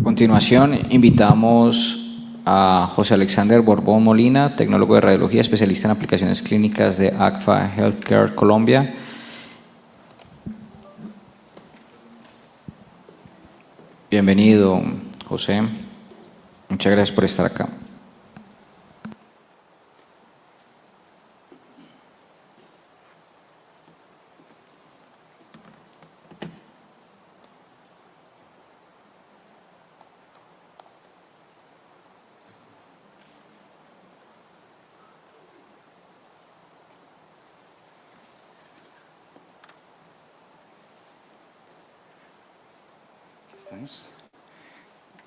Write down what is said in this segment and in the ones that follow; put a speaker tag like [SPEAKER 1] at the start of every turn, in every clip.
[SPEAKER 1] continuación, invitamos a José Alexander Borbón Molina, tecnólogo de radiología, especialista en aplicaciones clínicas de ACFA Healthcare Colombia. Bienvenido, José. Muchas gracias por estar acá.
[SPEAKER 2] ¿Estamos?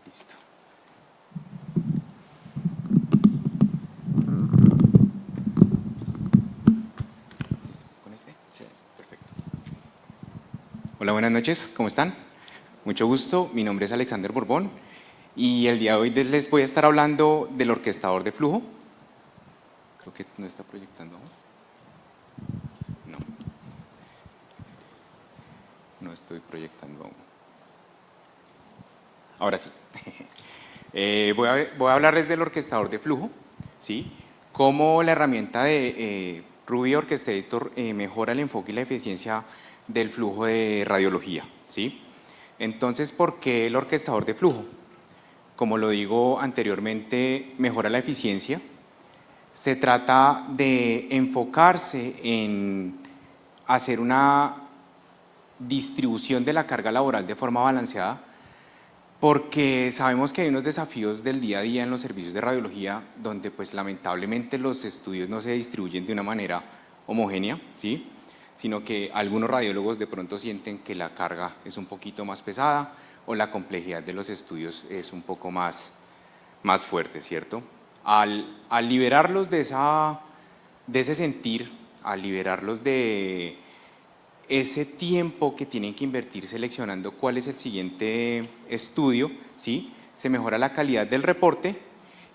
[SPEAKER 2] Listo. ¿Listo? ¿Con este? Sí, perfecto. Hola, buenas noches, ¿cómo están? Mucho gusto, mi nombre es Alexander Borbón y el día de hoy les voy a estar hablando del orquestador de flujo. Creo que no está proyectando aún. No estoy proyectando aún. Ahora sí. Voy a hablarles del orquestador de flujo, ¿sí? Cómo la herramienta de Ruby Orchestrator mejora el enfoque y la eficiencia del flujo de radiología, ¿sí? Entonces, ¿por qué el orquestador de flujo? Como lo digo anteriormente, mejora la eficiencia. Se trata de enfocarse en hacer una distribución de la carga laboral de forma balanceada, porque sabemos que hay unos desafíos del día a día en los servicios de radiología donde pues lamentablemente los estudios no se distribuyen de una manera homogénea, ¿sí? Sino que algunos radiólogos de pronto sienten que la carga es un poquito más pesada o la complejidad de los estudios es un poco más fuerte, ¿cierto? Al liberarlos de ese sentir, al liberarlos de ese tiempo que tienen que invertir seleccionando cuál es el siguiente estudio, ¿sí? Se mejora la calidad del reporte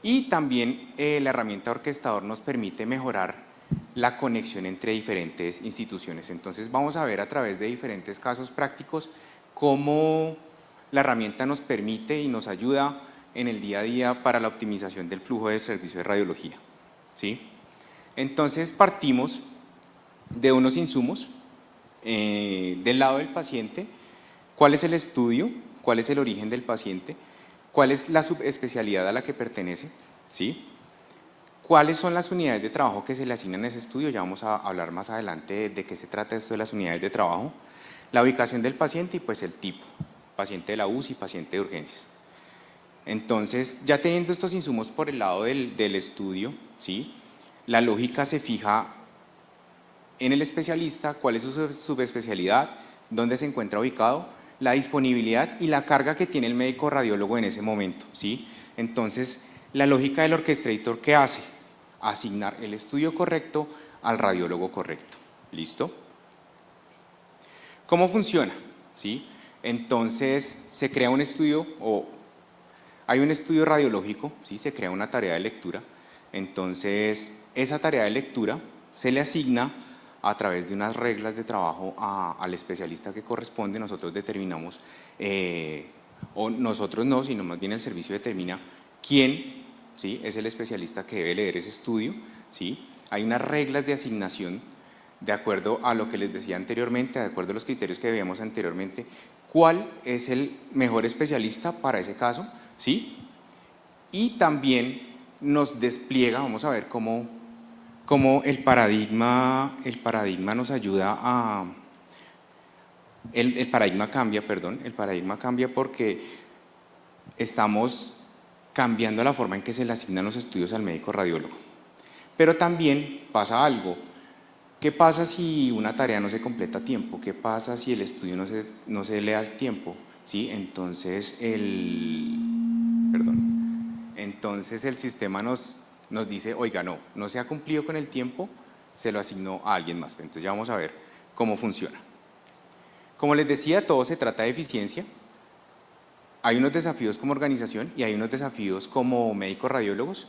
[SPEAKER 2] y también la herramienta orquestador nos permite mejorar la conexión entre diferentes instituciones. Entonces vamos a ver a través de diferentes casos prácticos cómo la herramienta nos permite y nos ayuda en el día a día para la optimización del flujo del servicio de radiología, ¿sí? Entonces partimos de unos insumos. Del lado del paciente, cuál es el estudio, cuál es el origen del paciente, cuál es la subespecialidad a la que pertenece, ¿sí? Cuáles son las unidades de trabajo que se le asignan a ese estudio, ya vamos a hablar más adelante de qué se trata esto de las unidades de trabajo, la ubicación del paciente y pues el tipo, paciente de la UCI, paciente de urgencias. Entonces, ya teniendo estos insumos por el lado del estudio, ¿sí? La lógica se fija en el especialista, cuál es su subespecialidad, dónde se encuentra ubicado, la disponibilidad y la carga que tiene el médico radiólogo en ese momento, ¿sí? Entonces, la lógica del orchestrator, ¿qué hace? Asignar el estudio correcto al radiólogo correcto, ¿listo? ¿Cómo funciona? ¿Sí? Entonces, se crea un estudio hay un estudio radiológico, ¿sí? Se crea una tarea de lectura, entonces esa tarea de lectura se le asigna a través de unas reglas de trabajo al especialista que corresponde. Nosotros determinamos, o nosotros no, sino más bien el servicio determina quién, ¿sí? Es el especialista que debe leer ese estudio, ¿sí? Hay unas reglas de asignación de acuerdo a lo que les decía anteriormente, de acuerdo a los criterios que veíamos anteriormente, cuál es el mejor especialista para ese caso, ¿sí? Y también nos despliega, vamos a ver cómo el paradigma nos ayuda a… El paradigma cambia porque estamos cambiando la forma en que se le asignan los estudios al médico radiólogo. Pero también pasa algo. ¿Qué pasa si una tarea no se completa a tiempo? ¿Qué pasa si el estudio no se lee al tiempo? ¿Sí? Entonces entonces el sistema nos dice, oiga, no se ha cumplido con el tiempo, se lo asignó a alguien más. Entonces ya vamos a ver cómo funciona. Como les decía, todo se trata de eficiencia. Hay unos desafíos como organización y hay unos desafíos como médicos radiólogos.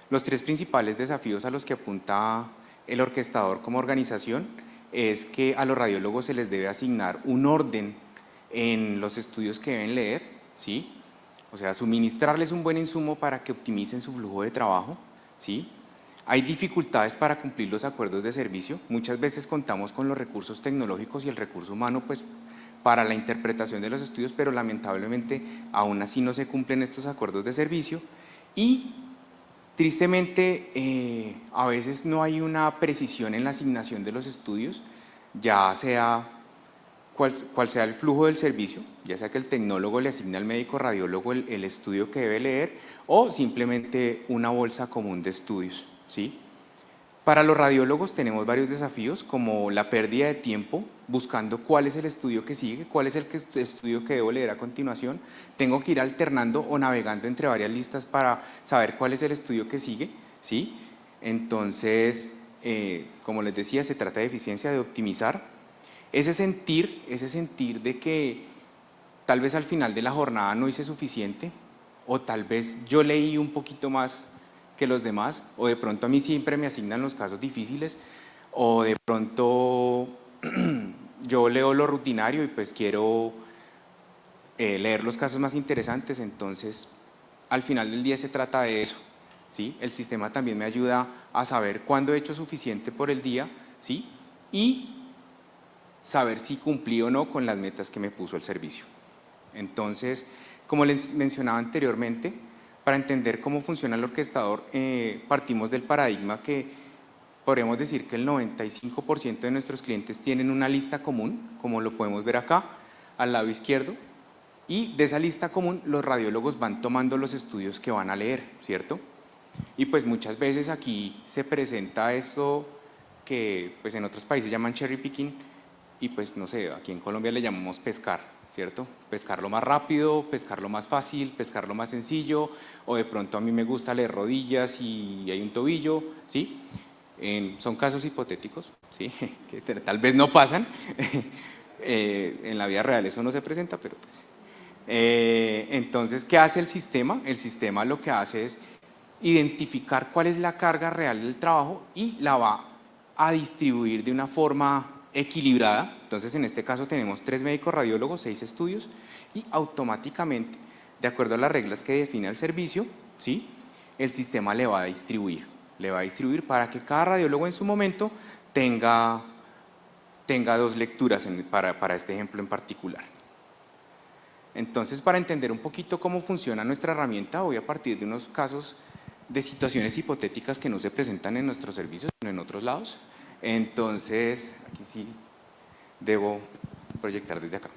[SPEAKER 2] Los tres principales desafíos a los que apunta el orquestador como organización es que a los radiólogos se les debe asignar un orden en los estudios que deben leer, ¿sí? o sea, suministrarles un buen insumo para que optimicen su flujo de trabajo, ¿sí? Hay dificultades para cumplir los acuerdos de servicio. Muchas veces contamos con los recursos tecnológicos y el recurso humano pues, para la interpretación de los estudios, pero lamentablemente aún así no se cumplen estos acuerdos de servicio. Y tristemente a veces no hay una precisión en la asignación de los estudios, ya sea cual sea el flujo del servicio, ya sea que el tecnólogo le asigne al médico radiólogo el estudio que debe leer o simplemente una bolsa común de estudios, ¿sí? Para los radiólogos tenemos varios desafíos como la pérdida de tiempo buscando cuál es el estudio que sigue, cuál es el estudio que debo leer a continuación, tengo que ir alternando o navegando entre varias listas para saber cuál es el estudio que sigue, ¿sí? Entonces, como les decía, se trata de eficiencia, de optimizar. Ese sentir de que tal vez al final de la jornada no hice suficiente, o tal vez yo leí un poquito más que los demás, o de pronto a mí siempre me asignan los casos difíciles, o de pronto yo leo lo rutinario y pues quiero leer los casos más interesantes. Entonces al final del día se trata de eso, ¿sí? El sistema también me ayuda a saber cuándo he hecho suficiente por el día, ¿sí? Y saber si cumplí o no con las metas que me puso el servicio. Entonces, como les mencionaba anteriormente, para entender cómo funciona el orquestador, partimos del paradigma que podríamos decir que el 95% de nuestros clientes tienen una lista común, como lo podemos ver acá, al lado izquierdo, y de esa lista común los radiólogos van tomando los estudios que van a leer, ¿cierto? Y pues muchas veces aquí se presenta esto que pues en otros países llaman cherry picking, y pues no sé, aquí en Colombia le llamamos pescar, ¿cierto? Pescar lo más rápido, pescar lo más fácil, pescar lo más sencillo, o de pronto a mí me gusta leer rodillas y hay un tobillo, ¿sí? Son casos hipotéticos, ¿sí? Que tal vez no pasan, en la vida real eso no se presenta, pero pues… entonces, ¿qué hace el sistema? El sistema lo que hace es identificar cuál es la carga real del trabajo y la va a distribuir de una forma equilibrada. Entonces en este caso tenemos 3 médicos radiólogos, 6 estudios y automáticamente, de acuerdo a las reglas que define el servicio, ¿sí? El sistema le va a distribuir para que cada radiólogo en su momento tenga 2 lecturas para este ejemplo en particular. Entonces, para entender un poquito cómo funciona nuestra herramienta, voy a partir de unos casos de situaciones hipotéticas que no se presentan en nuestros servicios, sino en otros lados. Entonces, aquí sí debo proyectar desde acá.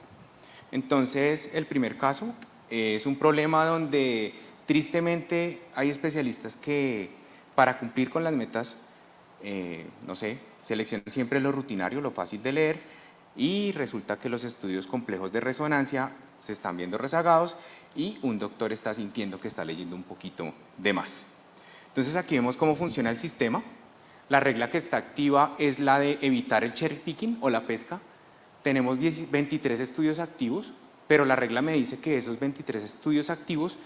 [SPEAKER 2] Entonces, el primer caso es un problema donde tristemente hay especialistas que para cumplir con las metas, no sé, seleccionan siempre lo rutinario, lo fácil de leer, y resulta que los estudios complejos de resonancia se están viendo rezagados y un doctor está sintiendo que está leyendo un poquito de más. Entonces aquí vemos cómo funciona el sistema. La regla que está activa es la de evitar el cherry picking o la pesca. Tenemos 23 estudios activos, pero la regla me dice que esos 23 estudios activos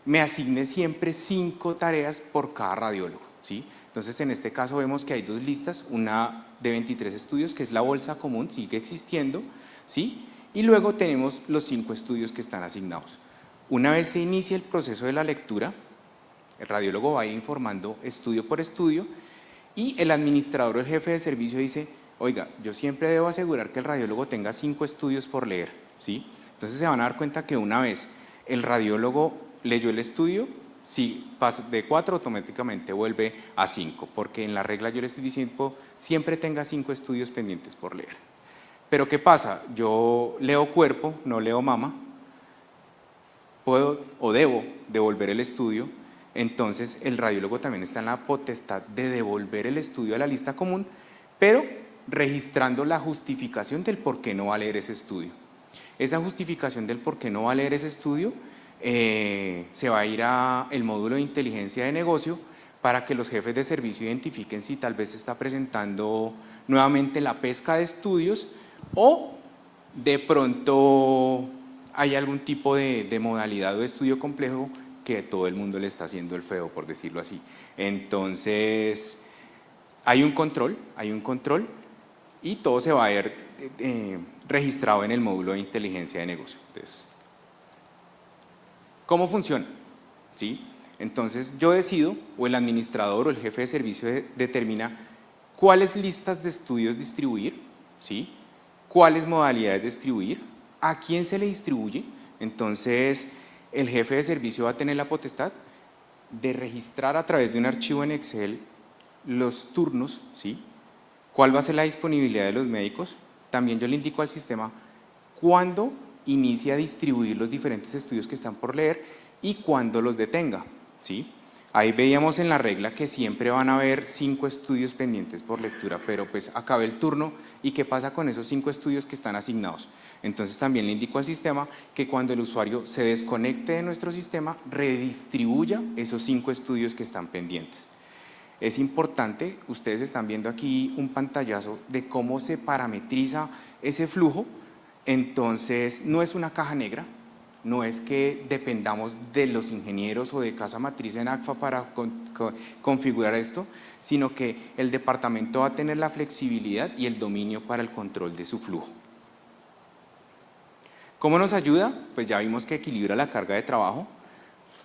[SPEAKER 2] me asigne siempre 5 tareas por cada radiólogo, ¿sí? Entonces en este caso vemos que hay 2 listas, una de 23 estudios que es la bolsa común, sigue existiendo, ¿sí? Y luego tenemos los 5 estudios que están asignados. Una vez se inicia el proceso de la lectura, el radiólogo va a ir informando estudio por estudio y el administrador o el jefe de servicio dice, oiga, yo siempre debo asegurar que el radiólogo tenga 5 estudios por leer, ¿sí? Entonces se van a dar cuenta que una vez el radiólogo leyó el estudio, si pasa de 4 automáticamente vuelve a 5, porque en la regla yo le estoy diciendo siempre tenga 5 estudios pendientes por leer. Pero ¿qué pasa? Yo leo cuerpo, no leo mama, puedo o debo devolver el estudio, entonces el radiólogo también está en la potestad de devolver el estudio a la lista común, pero registrando la justificación del por qué no va a leer ese estudio. Esa justificación del por qué no va a leer ese estudio se va a ir al módulo de inteligencia de negocio para que los jefes de servicio identifiquen si tal vez se está presentando nuevamente la pesca de estudios o de pronto hay algún tipo de modalidad o de estudio complejo que todo el mundo le está haciendo el feo, por decirlo así. Entonces, hay un control y todo se va a ver registrado en el módulo de inteligencia de negocio. Entonces, ¿Cómo funciona? ¿Sí? Entonces yo decido, o el administrador o el jefe de servicio determina cuáles listas de estudios distribuir, ¿sí? Cuáles modalidades distribuir, a quién se le distribuye. Entonces el jefe de servicio va a tener la potestad de registrar a través de un archivo en Excel los turnos, ¿sí? ¿Cuál va a ser la disponibilidad de los médicos? También yo le indico al sistema cuándo inicia a distribuir los diferentes estudios que están por leer y cuándo los detenga, ¿sí? Ahí veíamos en la regla que siempre van a haber 5 estudios pendientes por lectura, pero pues acabé el turno y ¿qué pasa con esos 5 estudios que están asignados? Entonces también le indico al sistema que cuando el usuario se desconecte de nuestro sistema, redistribuya esos 5 estudios que están pendientes. Es importante, ustedes están viendo aquí un pantallazo de cómo se parametriza ese flujo. Entonces no es una caja negra, no es que dependamos de los ingenieros o de casa matriz en ACFA para configurar esto, sino que el departamento va a tener la flexibilidad y el dominio para el control de su flujo. ¿Cómo nos ayuda? Pues ya vimos que equilibra la carga de trabajo,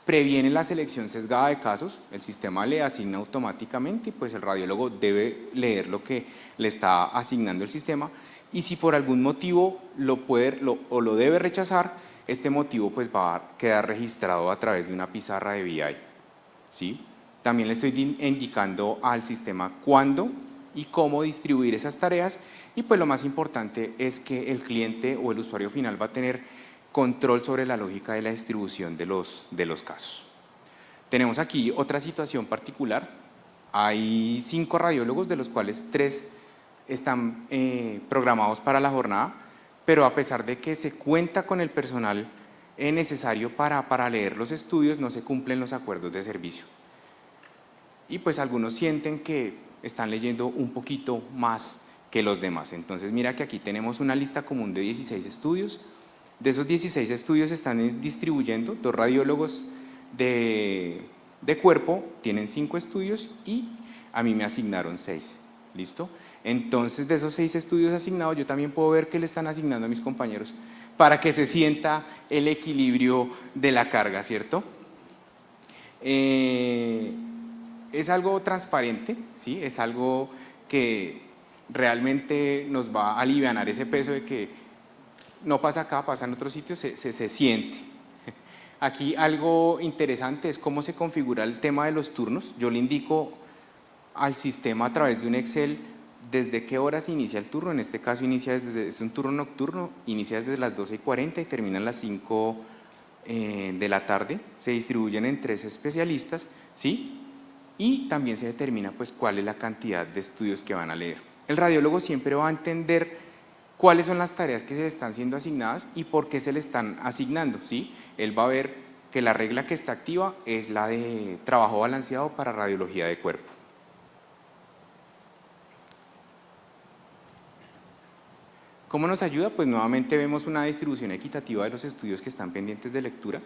[SPEAKER 2] previene la selección sesgada de casos, el sistema le asigna automáticamente y pues el radiólogo debe leer lo que le está asignando el sistema, y si por algún motivo lo debe rechazar, este motivo pues va a quedar registrado a través de una pizarra de BI, ¿sí? También le estoy indicando al sistema cuándo y cómo distribuir esas tareas, y pues lo más importante es que el cliente o el usuario final va a tener control sobre la lógica de la distribución de los casos. Tenemos aquí otra situación particular. Hay 5 radiólogos, de los cuales 3 están programados para la jornada, pero a pesar de que se cuenta con el personal necesario para leer los estudios, no se cumplen los acuerdos de servicio. Y pues algunos sienten que están leyendo un poquito más que los demás. Entonces mira que aquí tenemos una lista común de 16 estudios. De esos 16 estudios están distribuyendo 2 radiólogos de cuerpo, tienen 5 estudios y a mí me asignaron 6, ¿listo? Entonces de esos 6 estudios asignados yo también puedo ver qué le están asignando a mis compañeros para que se sienta el equilibrio de la carga, ¿cierto? Es algo transparente, ¿sí? Es algo que realmente nos va a alivianar ese peso de que no pasa acá, pasa en otros sitios, se siente. Aquí algo interesante es cómo se configura el tema de los turnos. Yo le indico al sistema a través de un Excel desde qué horas inicia el turno. En este caso es un turno nocturno, inicia desde las 12:40 y termina a las 5 de la tarde. Se distribuyen en 3 especialistas, ¿sí? Y también se determina pues cuál es la cantidad de estudios que van a leer. El radiólogo siempre va a entender cuáles son las tareas que se le están siendo asignadas y por qué se le están asignando, ¿sí? Él va a ver que la regla que está activa es la de trabajo balanceado para radiología de cuerpo. ¿Cómo nos ayuda? Pues nuevamente vemos una distribución equitativa de los estudios que están pendientes de lectura.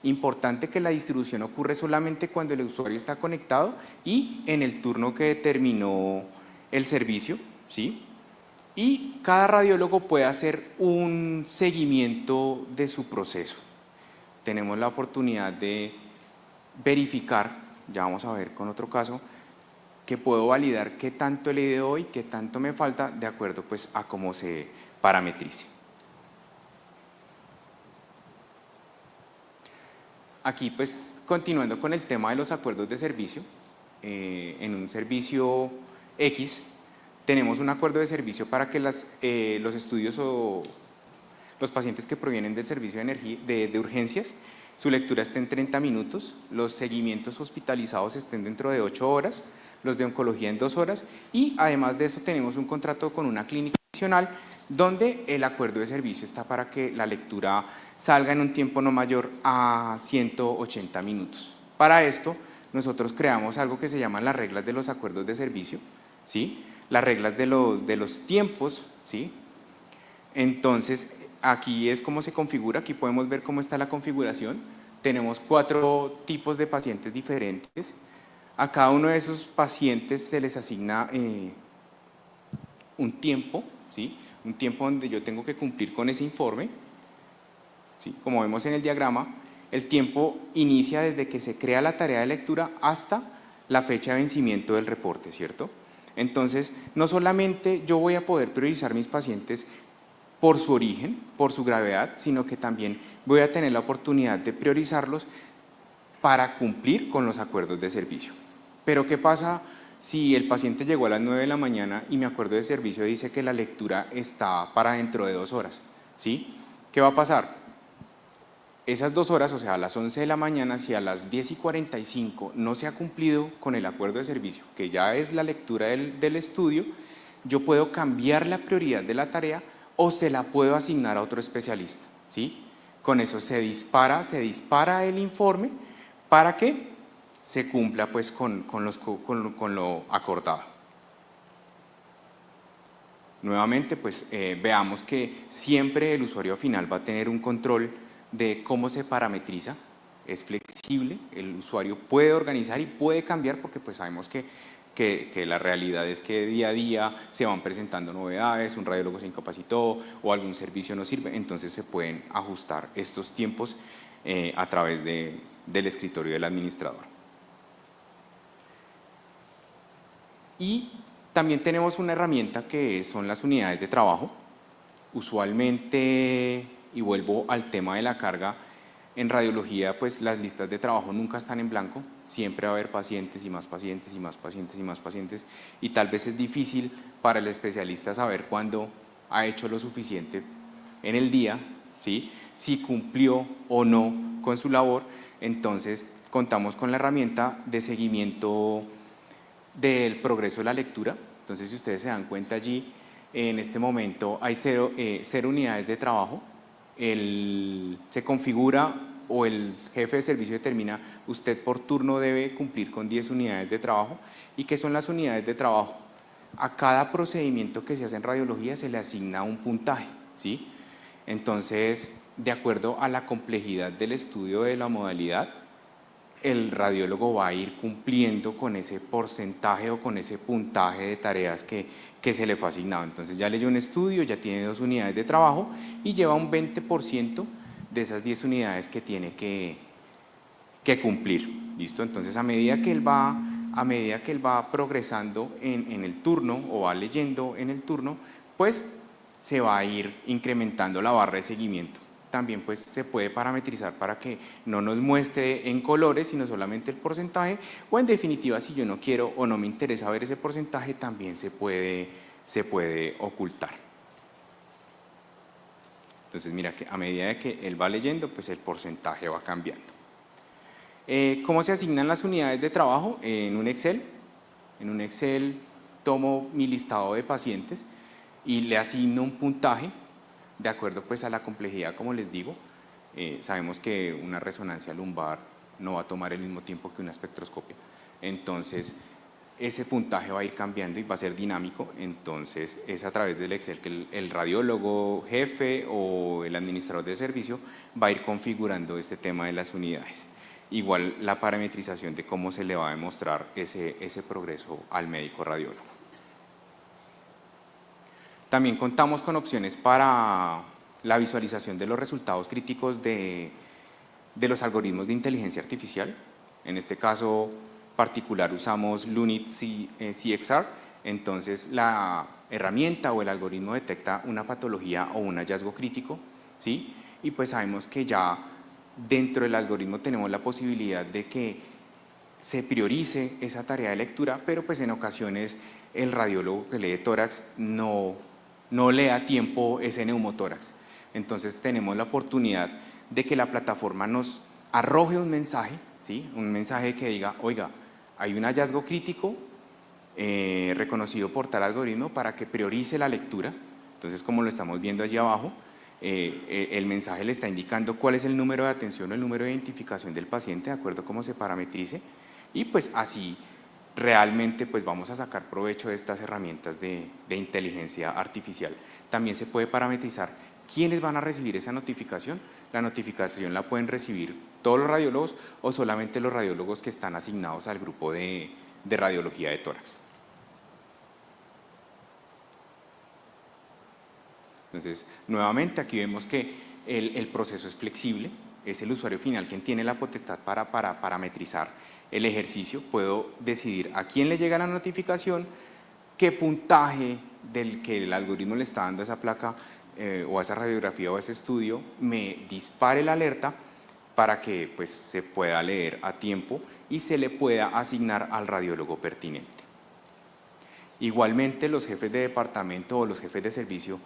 [SPEAKER 2] Importante que la distribución ocurre solamente cuando el usuario está conectado y en el turno que determinó el servicio, ¿sí? Y cada radiólogo puede hacer un seguimiento de su proceso. Tenemos la oportunidad de verificar, ya vamos a ver con otro caso, que puedo validar qué tanto he leído hoy, qué tanto me falta, de acuerdo pues a cómo se parametrice. Aquí pues continuando con el tema de los acuerdos de servicio, en un servicio X tenemos un acuerdo de servicio para que los estudios o los pacientes que provienen del servicio de, de urgencias, su lectura esté en 30 minutos, los seguimientos hospitalizados estén dentro de 8 horas, los de oncología en 2 horas, y además de eso tenemos un contrato con una clínica adicional donde el acuerdo de servicio está para que la lectura salga en un tiempo no mayor a 180 minutos. Para esto nosotros creamos algo que se llaman las reglas de los acuerdos de servicio, ¿sí? Las reglas de los tiempos, ¿sí? Entonces aquí es cómo se configura, aquí podemos ver cómo está la configuración. Tenemos 4 tipos de pacientes diferentes. A cada uno de esos pacientes se les asigna un tiempo, ¿sí? Un tiempo donde yo tengo que cumplir con ese informe, ¿sí? Como vemos en el diagrama, el tiempo inicia desde que se crea la tarea de lectura hasta la fecha de vencimiento del reporte, ¿cierto? Entonces, no solamente yo voy a poder priorizar mis pacientes por su origen, por su gravedad, sino que también voy a tener la oportunidad de priorizarlos para cumplir con los acuerdos de servicio. Pero ¿qué pasa si el paciente llegó a las 9 de la mañana y mi acuerdo de servicio dice que la lectura está para dentro de 2 horas? ¿Sí? ¿Qué va a pasar? Esas 2 horas, o sea, a las 11 de la mañana, si a las 10:45 no se ha cumplido con el acuerdo de servicio, que ya es la lectura del estudio, yo puedo cambiar la prioridad de la tarea o se la puedo asignar a otro especialista, ¿sí? Con eso se dispara el informe para que se cumpla pues con lo acordado. Nuevamente, pues veamos que siempre el usuario final va a tener un control de cómo se parametriza, es flexible, el usuario puede organizar y puede cambiar porque pues sabemos que la realidad es que día a día se van presentando novedades, un radiólogo se incapacitó o algún servicio no sirve, entonces se pueden ajustar estos tiempos a través del escritorio del administrador. Y también tenemos una herramienta que son las unidades de trabajo. Usualmente, y vuelvo al tema de la carga, en radiología pues las listas de trabajo nunca están en blanco, siempre va a haber pacientes y más pacientes y más pacientes y más pacientes, y tal vez es difícil para el especialista saber cuándo ha hecho lo suficiente en el día, ¿sí? Si cumplió o no con su labor. Entonces contamos con la herramienta de seguimiento del progreso de la lectura. Entonces, si ustedes se dan cuenta allí, en este momento hay 0 unidades de trabajo, se configura o el jefe de servicio determina usted por turno debe cumplir con 10 unidades de trabajo. ¿Y qué son las unidades de trabajo? A cada procedimiento que se hace en radiología se le asigna un puntaje, ¿sí? Entonces, de acuerdo a la complejidad del estudio de la modalidad, el radiólogo va a ir cumpliendo con ese porcentaje o con ese puntaje de tareas que se le fue asignado. Entonces ya leyó un estudio, ya tiene 2 unidades de trabajo y lleva un 20% de esas 10 unidades que tiene que cumplir. ¿Listo? Entonces a medida que él va progresando en el turno o va leyendo en el turno, pues se va a ir incrementando la barra de seguimiento. También pues se puede parametrizar para que no nos muestre en colores, sino solamente el porcentaje, o en definitiva, si yo no quiero o no me interesa ver ese porcentaje, también se puede ocultar. Entonces mira que a medida de que él va leyendo, pues el porcentaje va cambiando. ¿Cómo se asignan las unidades de trabajo? En un Excel. En un Excel tomo mi listado de pacientes y le asigno un puntaje de acuerdo pues a la complejidad, como les digo. Sabemos que una resonancia lumbar no va a tomar el mismo tiempo que una espectroscopia, entonces ese puntaje va a ir cambiando y va a ser dinámico. Entonces es a través del Excel que el radiólogo jefe o el administrador de servicio va a ir configurando este tema de las unidades. Igual la parametrización de cómo se le va a demostrar ese progreso al médico radiólogo. También contamos con opciones para la visualización de los resultados críticos de los algoritmos de inteligencia artificial. En este caso particular usamos Lunit CXR. Entonces la herramienta o el algoritmo detecta una patología o un hallazgo crítico, ¿sí? Y pues sabemos que ya dentro del algoritmo tenemos la posibilidad de que se priorice esa tarea de lectura, pero pues en ocasiones el radiólogo que lee tórax no le da tiempo ese neumotórax. Entonces tenemos la oportunidad de que la plataforma nos arroje un mensaje, ¿sí? Un mensaje que diga, oiga, hay un hallazgo crítico reconocido por tal algoritmo para que priorice la lectura. Entonces, como lo estamos viendo allí abajo, el mensaje le está indicando cuál es el número de atención o el número de identificación del paciente de acuerdo a cómo se parametrice, y pues así realmente pues vamos a sacar provecho de estas herramientas de inteligencia artificial. También se puede parametrizar quiénes van a recibir esa notificación. La notificación la pueden recibir todos los radiólogos o solamente los radiólogos que están asignados al grupo de radiología de tórax. Entonces, nuevamente aquí vemos que el proceso es flexible, es el usuario final quien tiene la potestad para parametrizar el ejercicio, puedo decidir a quién le llega la notificación, qué puntaje del que el algoritmo le está dando a esa placa o a esa radiografía o a ese estudio me dispare la alerta para que pues, se pueda leer a tiempo y se le pueda asignar al radiólogo pertinente. Igualmente los jefes de departamento o los jefes de servicio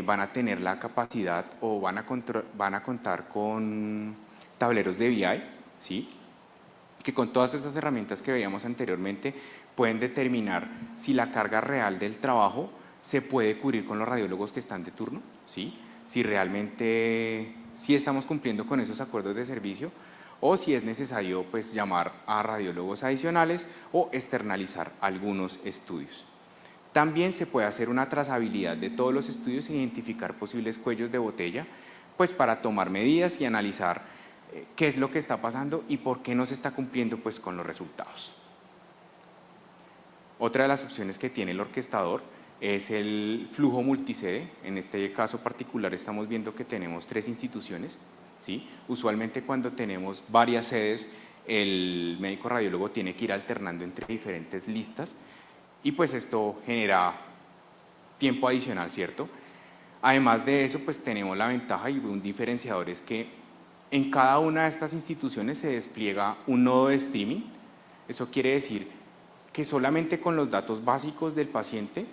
[SPEAKER 2] van a tener la capacidad o van a contar con tableros de BI, ¿sí? Que con todas esas herramientas que veíamos anteriormente pueden determinar si la carga real del trabajo se puede cubrir con los radiólogos que están de turno, ¿sí? Si realmente sí estamos cumpliendo con esos acuerdos de servicio o si es necesario pues, llamar a radiólogos adicionales o externalizar algunos estudios. También se puede hacer una trazabilidad de todos los estudios e identificar posibles cuellos de botella pues, para tomar medidas y analizar qué es lo que está pasando y por qué no se está cumpliendo pues, con los resultados. Otra de las opciones que tiene el orquestador es el flujo multisede. En este caso particular estamos viendo que tenemos 3 instituciones, ¿sí? Usualmente cuando tenemos varias sedes, el médico radiólogo tiene que ir alternando entre diferentes listas y pues esto genera tiempo adicional, ¿cierto? Además de eso, pues tenemos la ventaja y un diferenciador es que en cada una de estas instituciones se despliega un nodo de streaming. Eso quiere decir que solamente con los datos básicos del paciente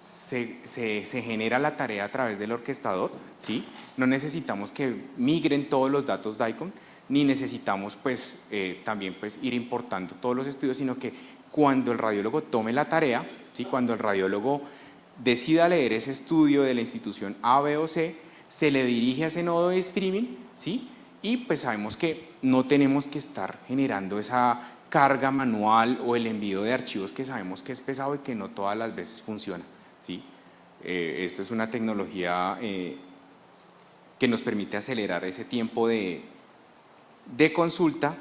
[SPEAKER 2] se genera la tarea a través del orquestador, ¿sí? No necesitamos que migren todos los datos DICOM, ni necesitamos pues, también pues, ir importando todos los estudios, sino que cuando el radiólogo tome la tarea, ¿sí? Cuando el radiólogo decida leer ese estudio de la institución A, B o C, se le dirige a ese nodo de streaming, ¿sí? Y pues sabemos que no tenemos que estar generando esa carga manual o el envío de archivos que sabemos que es pesado y que no todas las veces funciona, ¿sí? Esto es una tecnología que nos permite acelerar ese tiempo de consulta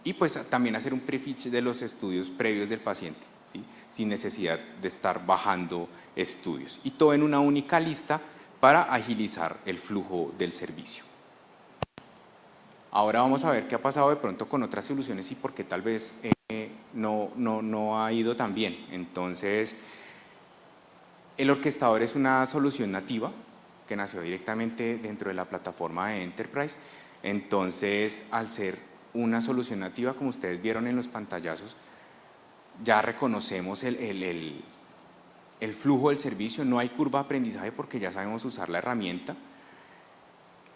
[SPEAKER 2] y pues también hacer un prefetch de los estudios previos del paciente, ¿sí? Sin necesidad de estar bajando estudios. Y todo en una única lista para agilizar el flujo del servicio. Ahora vamos a ver qué ha pasado de pronto con otras soluciones y por qué tal vez no ha ido tan bien. Entonces, el orquestador es una solución nativa que nació directamente dentro de la plataforma de Enterprise. Entonces, al ser una solución nativa, como ustedes vieron en los pantallazos, ya reconocemos el flujo del servicio, no hay curva de aprendizaje porque ya sabemos usar la herramienta.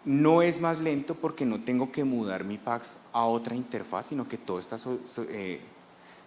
[SPEAKER 2] No es más lento porque no tengo que mudar mi PACS a otra interfaz, sino que todo está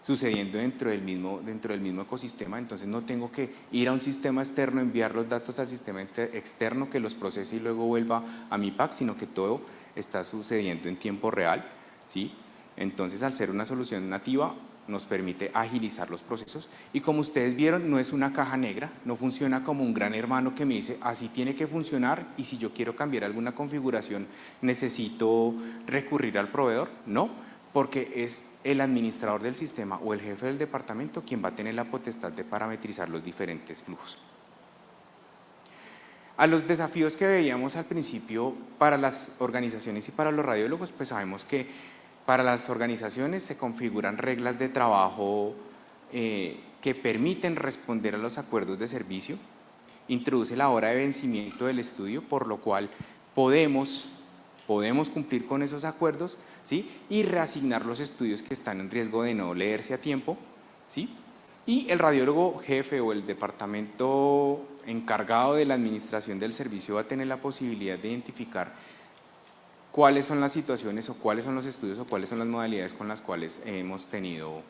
[SPEAKER 2] sucediendo dentro del mismo ecosistema, entonces no tengo que ir a un sistema externo, enviar los datos al sistema externo que los procese y luego vuelva a mi PACS, sino que todo está sucediendo en tiempo real, ¿sí? Entonces, al ser una solución nativa, nos permite agilizar los procesos y como ustedes vieron, no es una caja negra, no funciona como un gran hermano que me dice así tiene que funcionar y si yo quiero cambiar alguna configuración necesito recurrir al proveedor, no, porque es el administrador del sistema o el jefe del departamento quien va a tener la potestad de parametrizar los diferentes flujos. A los desafíos que veíamos al principio para las organizaciones y para los radiólogos, pues sabemos que para las organizaciones se configuran reglas de trabajo que permiten responder a los acuerdos de servicio, introduce la hora de vencimiento del estudio, por lo cual podemos cumplir con esos acuerdos, ¿sí? Y reasignar los estudios que están en riesgo de no leerse a tiempo, ¿sí? Y el radiólogo jefe o el departamento encargado de la administración del servicio va a tener la posibilidad de identificar cuáles son las situaciones o cuáles son los estudios o cuáles son las modalidades con las cuales hemos tenido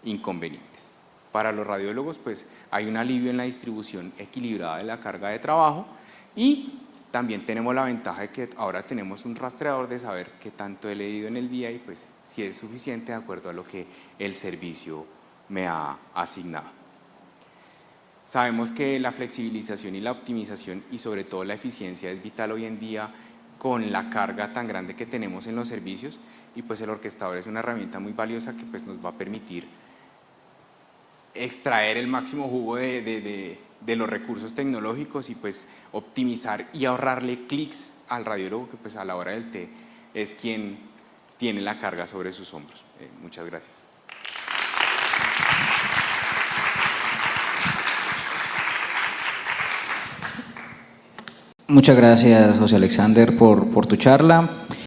[SPEAKER 2] inconvenientes. Para los radiólogos pues hay un alivio en la distribución equilibrada de la carga de trabajo y también tenemos la ventaja de que ahora tenemos un rastreador de saber qué tanto he leído en el día y pues si es suficiente de acuerdo a lo que el servicio me ha asignado. Sabemos que la flexibilización y la optimización y sobre todo la eficiencia es vital hoy en día con la carga tan grande que tenemos en los servicios y pues el orquestador es una herramienta muy valiosa que pues nos va a permitir extraer el máximo jugo de los recursos tecnológicos y pues optimizar y ahorrarle clics al radiólogo que pues a la hora del té es quien tiene la carga sobre sus hombros. Muchas gracias.
[SPEAKER 1] Muchas gracias, José Alexander, por tu charla.